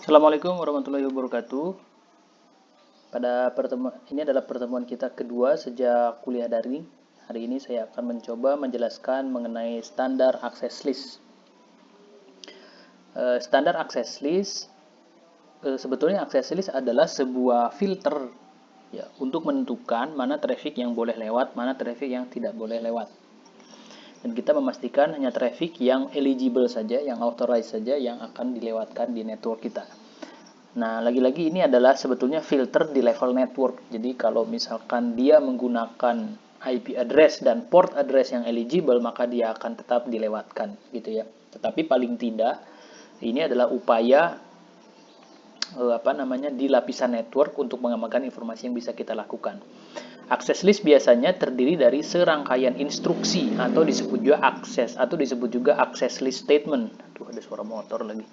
Assalamualaikum warahmatullahi wabarakatuh. Pada pertemuan ini adalah pertemuan kita kedua sejak kuliah daring. Hari ini saya akan mencoba menjelaskan mengenai standar access list. Standar access list sebetulnya access list adalah sebuah filter ya untuk menentukan mana traffic yang boleh lewat, mana traffic yang tidak boleh lewat. Dan kita memastikan hanya traffic yang eligible saja, yang authorized saja yang akan dilewatkan di network kita. Nah, lagi-lagi ini adalah sebetulnya filter di level network. Jadi kalau misalkan dia menggunakan IP address dan port address yang eligible, maka dia akan tetap dilewatkan gitu ya. Tetapi paling tidak ini adalah upaya di lapisan network untuk mengamankan informasi yang bisa kita lakukan. Access list biasanya terdiri dari serangkaian instruksi atau disebut juga access list statement. Tuh ada suara motor lagi.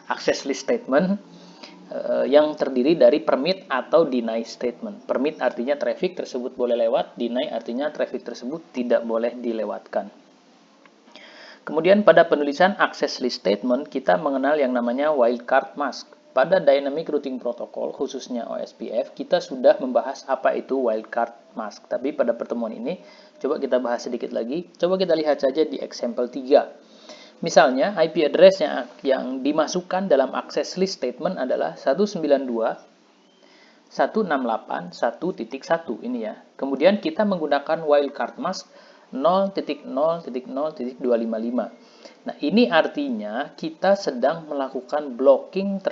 Access list statement yang terdiri dari permit atau deny statement. Permit artinya traffic tersebut boleh lewat, deny artinya traffic tersebut tidak boleh dilewatkan. Kemudian pada penulisan access list statement, kita mengenal yang namanya wildcard mask. Pada Dynamic Routing Protocol, khususnya OSPF, kita sudah membahas apa itu wildcard mask. Tapi pada pertemuan ini, coba kita bahas sedikit lagi. Coba kita lihat saja di example 3. Misalnya, IP address yang dimasukkan dalam access list statement adalah 192.168.1.1 ini ya. Kemudian kita menggunakan wildcard mask 0.0.0.255. Nah, ini artinya kita sedang melakukan blocking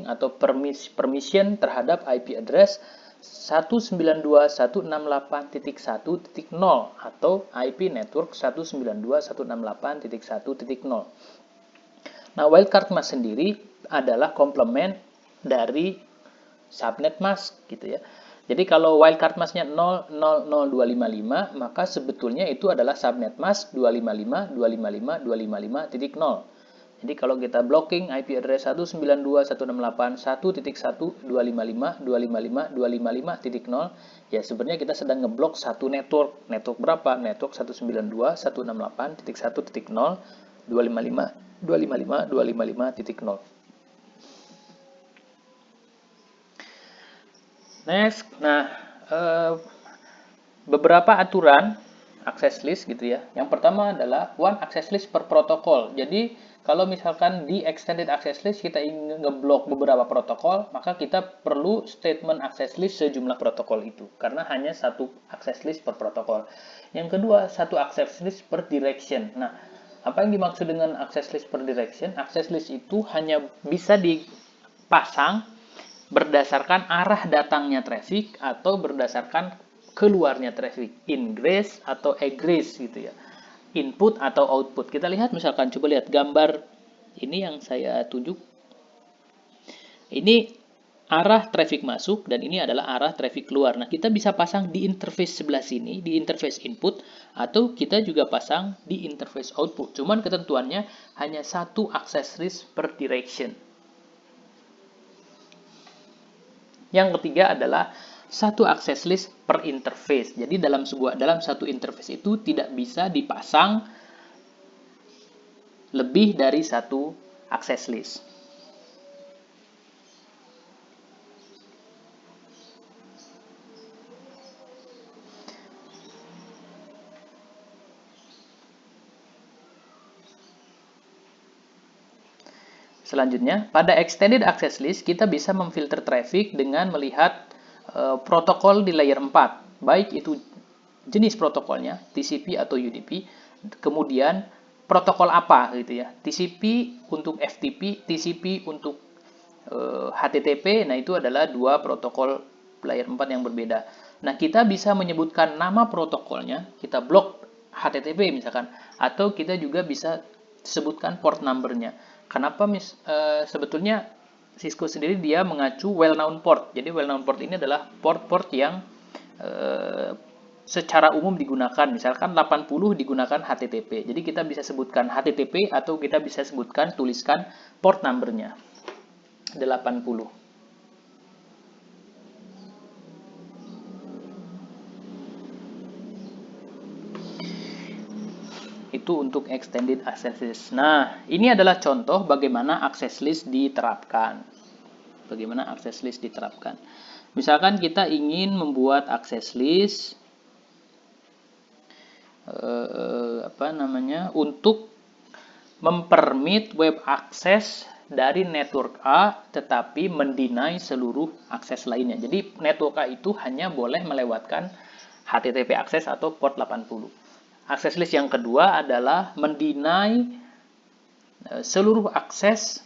atau permission terhadap IP address 192.168.1.0 atau IP network 192.168.1.0. Nah, wildcard mask sendiri adalah komplement dari subnet mask gitu ya. Jadi kalau wildcard masknya 0.0.0.255, maka sebetulnya itu adalah subnet mask 255.255.255.0. Jadi kalau kita blocking IP address 192.168.1.1.255.255.255.0, ya sebenarnya kita sedang ngeblok satu network. Network berapa? Network 192.168.1.0.255.255.255.0. Next, beberapa aturan access list gitu ya. Yang pertama adalah one access list per protokol. Jadi kalau misalkan di extended access list kita ingin ngeblok beberapa protokol, maka kita perlu statement access list sejumlah protokol itu, karena hanya satu access list per protokol. Yang kedua, satu access list per direction. Nah, apa yang dimaksud dengan access list per direction? Access list itu hanya bisa dipasang berdasarkan arah datangnya traffic atau berdasarkan keluarnya traffic, ingress atau egress gitu ya, input atau output. Kita lihat misalkan, coba lihat gambar ini yang saya tunjuk. Ini arah traffic masuk dan ini adalah arah traffic keluar. Nah, kita bisa pasang di interface sebelah sini, di interface input, atau kita juga pasang di interface output. Cuman ketentuannya hanya satu access list per direction. Yang ketiga adalah satu access list per interface. Jadi dalam satu interface itu tidak bisa dipasang lebih dari satu access list. Selanjutnya, pada extended access list kita bisa memfilter traffic dengan melihat protokol di layer 4, baik itu jenis protokolnya, TCP atau UDP, kemudian protokol apa gitu ya, TCP untuk FTP, TCP untuk HTTP. Nah, itu adalah dua protokol layer 4 yang berbeda. Nah, kita bisa menyebutkan nama protokolnya, kita blok HTTP misalkan, atau kita juga bisa sebutkan port numbernya. Kenapa sebetulnya Cisco sendiri dia mengacu well-known port. Jadi well-known port ini adalah port-port yang secara umum digunakan. Misalkan 80 digunakan HTTP. Jadi kita bisa sebutkan HTTP atau kita bisa tuliskan port numbernya 80. Itu Itu untuk extended access list. Nah, ini adalah contoh bagaimana access list diterapkan. Misalkan kita ingin membuat access list untuk mempermit web access dari network A tetapi mendeny seluruh akses lainnya. Jadi network A itu hanya boleh melewatkan HTTP access atau port 80. Access list yang kedua adalah mendeny seluruh akses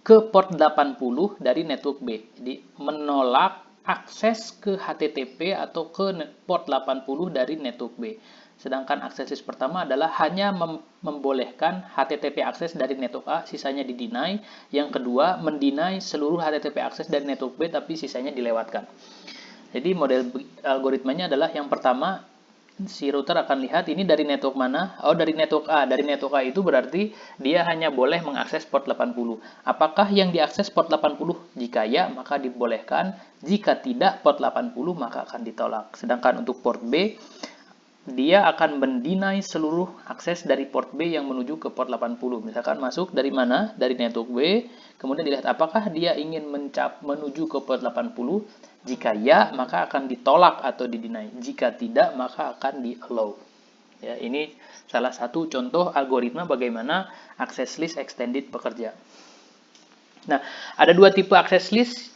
ke port 80 dari network B. Jadi menolak akses ke HTTP atau ke port 80 dari network B. Sedangkan akses list pertama adalah hanya membolehkan HTTP akses dari network A, sisanya di-deny. Yang kedua, mendeny seluruh HTTP akses dari network B, tapi sisanya dilewatkan. Jadi model algoritmanya adalah yang pertama, si router akan lihat ini dari network mana. Oh, dari network A. Dari network A itu berarti dia hanya boleh mengakses port 80. Apakah yang diakses port 80? Jika ya, maka dibolehkan. Jika tidak port 80, maka akan ditolak. Sedangkan untuk port B, dia akan mendeny seluruh akses dari port B yang menuju ke port 80. Misalkan masuk dari mana? Dari network B. Kemudian dilihat apakah dia ingin menuju ke port 80. Jika ya, maka akan ditolak atau di-deny. Jika tidak, maka akan di-allow. Ya, ini salah satu contoh algoritma bagaimana access list extended bekerja. Nah, ada dua tipe access list.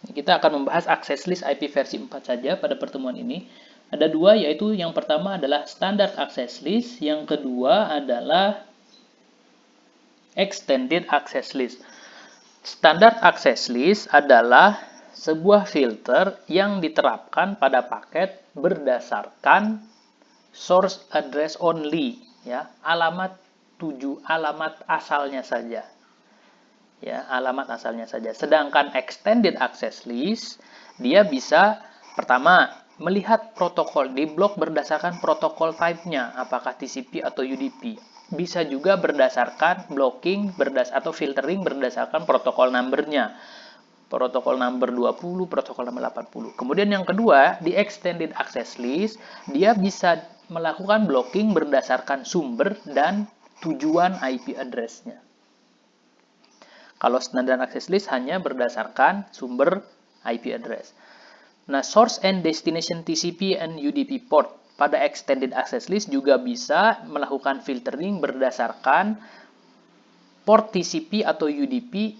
Kita akan membahas access list IP versi 4 saja pada pertemuan ini. Ada dua, yaitu yang pertama adalah standard access list, yang kedua adalah extended access list. Standard access list adalah sebuah filter yang diterapkan pada paket berdasarkan source address only, ya, alamat asalnya saja. Ya, alamat asalnya saja. Sedangkan extended access list dia bisa pertama melihat protokol di blok berdasarkan protokol type-nya, apakah TCP atau UDP. Bisa juga berdasarkan blocking atau filtering berdasarkan protokol number-nya. Protokol number 20, protokol number 80. Kemudian yang kedua, di extended access list, dia bisa melakukan blocking berdasarkan sumber dan tujuan IP address-nya. Kalau standard access list hanya berdasarkan sumber IP address. Nah, source and destination TCP and UDP port pada extended access list juga bisa melakukan filtering berdasarkan port TCP atau UDP,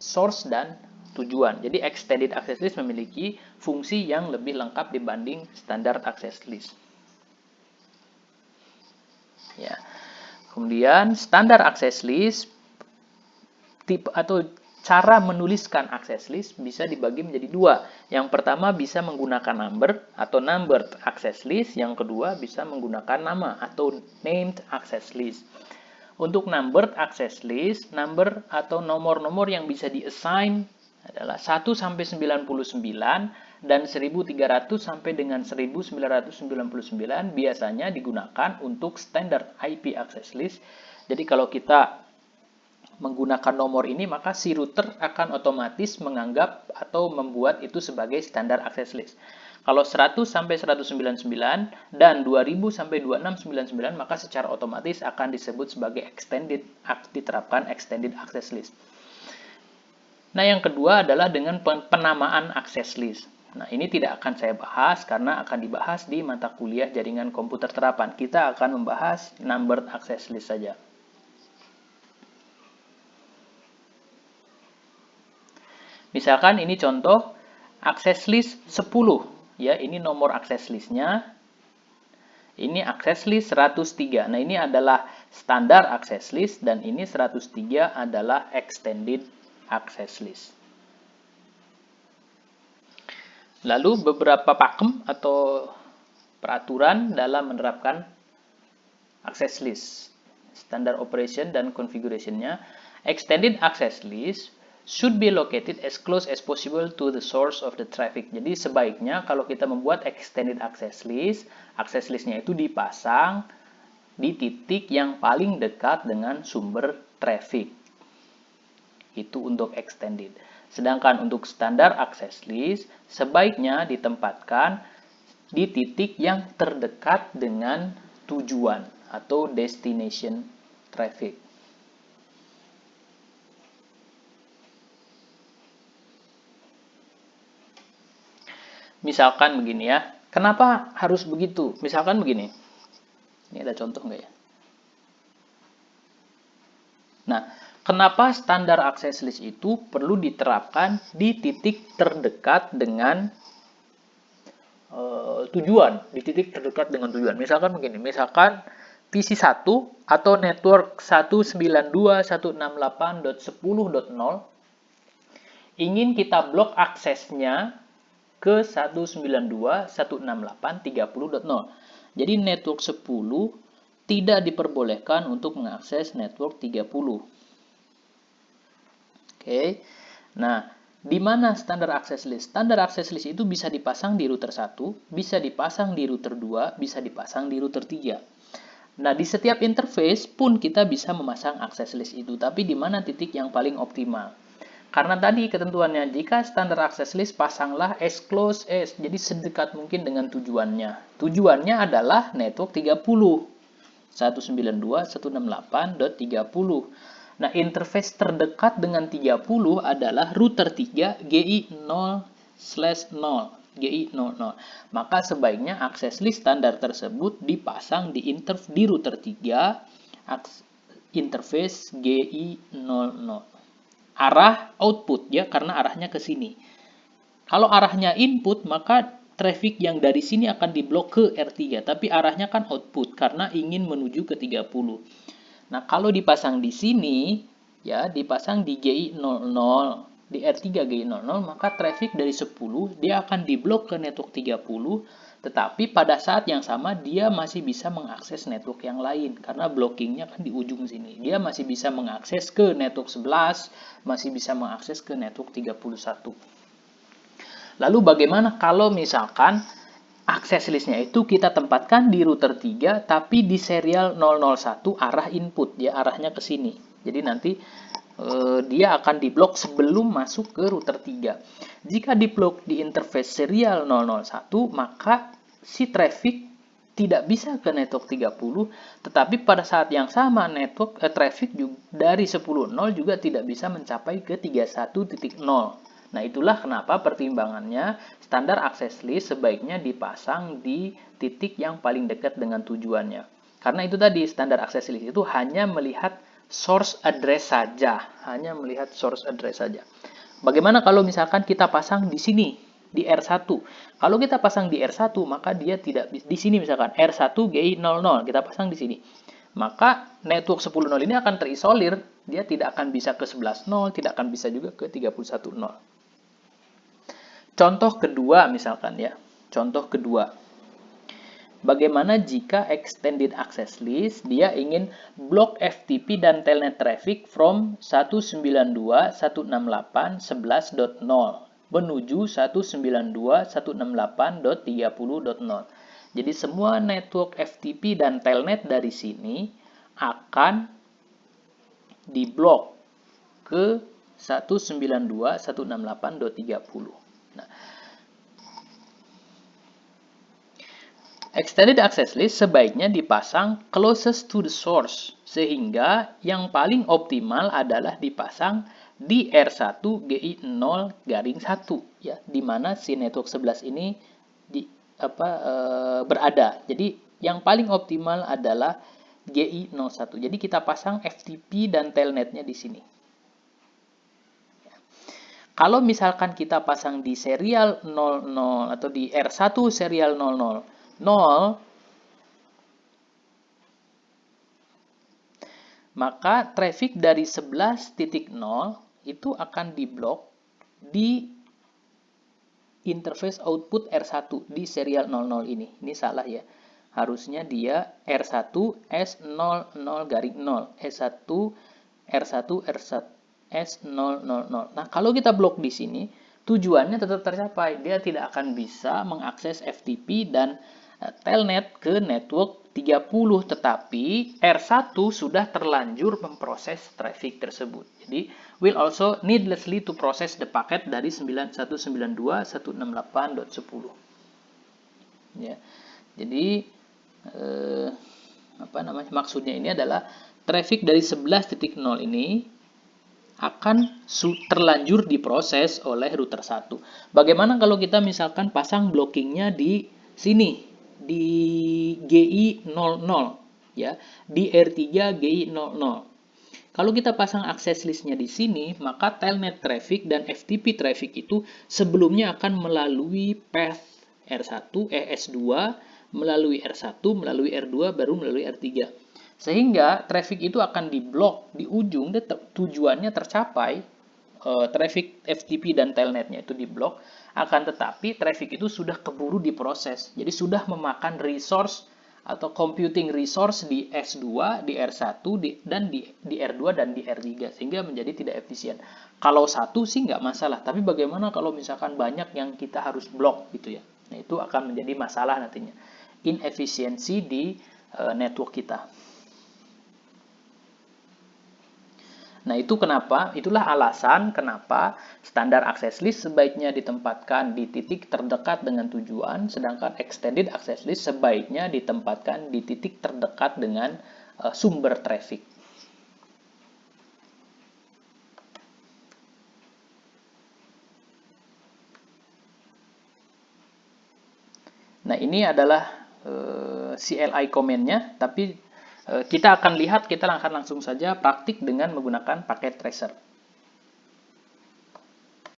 source dan tujuan. Jadi extended access list memiliki fungsi yang lebih lengkap dibanding standard access list. Ya. Kemudian standard access list tipe atau cara menuliskan access list bisa dibagi menjadi dua. Yang pertama bisa menggunakan number atau numbered access list, yang kedua bisa menggunakan nama atau named access list. Untuk numbered access list, number atau nomor-nomor yang bisa di-assign adalah 1 sampai 99 dan 1300 sampai dengan 1999 biasanya digunakan untuk standard IP access list. Jadi kalau kita menggunakan nomor ini, maka si router akan otomatis menganggap atau membuat itu sebagai standard access list. Kalau 100 sampai 199 dan 2000 sampai 2699, maka secara otomatis akan disebut sebagai diterapkan extended access list. Nah, yang kedua adalah dengan penamaan access list. Nah, ini tidak akan saya bahas karena akan dibahas di mata kuliah jaringan komputer terapan. Kita akan membahas numbered access list saja. Misalkan ini contoh access list 10. Ya, ini nomor access listnya. Ini access list 103. Nah, ini adalah standar access list dan ini 103 adalah extended access list. Lalu beberapa pakem atau peraturan dalam menerapkan access list, standard operation dan configuration-nya. Extended access list should be located as close as possible to the source of the traffic. Jadi sebaiknya kalau kita membuat extended access list-nya itu dipasang di titik yang paling dekat dengan sumber traffic. Itu untuk extended. Sedangkan untuk standar access list, sebaiknya ditempatkan di titik yang terdekat dengan tujuan atau destination traffic. Misalkan begini ya, kenapa harus begitu? Misalkan begini, ini ada contoh nggak ya? Nah, kenapa standar access list itu perlu diterapkan di titik terdekat dengan tujuan, di titik terdekat dengan tujuan. Misalkan begini, misalkan PC 1 atau network 192.168.10.0 ingin kita blok aksesnya ke 192.168.30.0. Jadi network 10 tidak diperbolehkan untuk mengakses network 30. Oke. Nah, di mana standar access list? Standar access list itu bisa dipasang di router 1, bisa dipasang di router 2, bisa dipasang di router 3. Nah, di setiap interface pun kita bisa memasang access list itu, tapi di mana titik yang paling optimal? Karena tadi ketentuannya, jika standar access list pasanglah as close as, jadi sedekat mungkin dengan tujuannya. Tujuannya adalah network 30, 192.168.30. Nah, interface terdekat dengan 30 adalah router 3 GI 0/0, GI 00. Maka sebaiknya access list standar tersebut dipasang di router 3 interface GI 00. Arah output ya, karena arahnya ke sini. Kalau arahnya input, maka traffic yang dari sini akan diblok ke R3, tapi arahnya kan output karena ingin menuju ke 30. Nah, kalau dipasang di sini, ya, dipasang di GI 00, di R3 GI 00, maka traffic dari 10 dia akan diblok ke network 30, tetapi pada saat yang sama dia masih bisa mengakses network yang lain karena blockingnya kan di ujung sini. Dia masih bisa mengakses ke network 11, masih bisa mengakses ke network 31. Lalu bagaimana kalau misalkan access listnya itu kita tempatkan di router 3 tapi di serial 001 arah input, ya, arahnya ke sini. Jadi nanti dia akan diblok sebelum masuk ke router 3. Jika diblok di interface serial 001, maka si traffic tidak bisa ke network 30, tetapi pada saat yang sama network traffic juga, dari 10.0 juga tidak bisa mencapai ke 31.0. Nah, itulah kenapa pertimbangannya standar access list sebaiknya dipasang di titik yang paling dekat dengan tujuannya. Karena itu tadi, standar access list itu hanya melihat source address saja, hanya melihat source address saja. Bagaimana kalau misalkan kita pasang di sini, di R1? Kalau kita pasang di R1, maka dia tidak di sini, misalkan R1 GI 00, kita pasang di sini. Maka network 10.0 ini akan terisolir, dia tidak akan bisa ke 11.0, tidak akan bisa juga ke 31.0. Contoh kedua misalkan ya, contoh kedua. Bagaimana jika extended access list dia ingin block FTP dan telnet traffic from 192.168.11.0 menuju 192.168.30.0. Jadi semua network FTP dan telnet dari sini akan diblok ke 192.168.30. Nah, extended access list sebaiknya dipasang closest to the source, sehingga yang paling optimal adalah dipasang di R1 GI 0/1, ya, di mana si network 11 ini berada. Jadi yang paling optimal adalah GI 01. Jadi kita pasang FTP dan telnetnya di sini. Kalau misalkan kita pasang di serial 00 atau di R1 serial 00, maka traffic dari 11.0 itu akan diblok di interface output R1 di serial 00 ini. Ini salah ya. Harusnya dia R1 S00/0, S1 R1 R1 S000. Nah, kalau kita blok di sini, tujuannya tetap tercapai. Dia tidak akan bisa mengakses FTP dan telnet ke network 30, tetapi R1 sudah terlanjur memproses traffic tersebut. Jadi, will also needlessly to process the packet dari 9192.168.10. Ya. Jadi Maksudnya ini adalah traffic dari 11.0 ini akan terlanjur diproses oleh router 1. Bagaimana kalau kita misalkan pasang blockingnya di sini, di GI 00 ya, di R3 GI 00. Kalau kita pasang access listnya di sini, maka telnet traffic dan FTP traffic itu sebelumnya akan melalui path S2, melalui R1, melalui R2, baru melalui R3. Sehingga traffic itu akan diblok di ujung, tujuannya tercapai, traffic FTP dan telnetnya itu diblok, akan tetapi traffic itu sudah keburu diproses. Jadi sudah memakan resource atau computing resource di S2, di R1, dan di R2 dan di R3, sehingga menjadi tidak efisien. Kalau satu sih nggak masalah, tapi bagaimana kalau misalkan banyak yang kita harus blok gitu ya. Nah, itu akan menjadi masalah nantinya. Inefisiensi di network kita. Nah, itulah alasan kenapa standar access list sebaiknya ditempatkan di titik terdekat dengan tujuan, sedangkan extended access list sebaiknya ditempatkan di titik terdekat dengan sumber traffic. Nah, ini adalah CLI comment-nya, tapi kita akan lihat, kita akan langsung saja praktik dengan menggunakan paket tracer.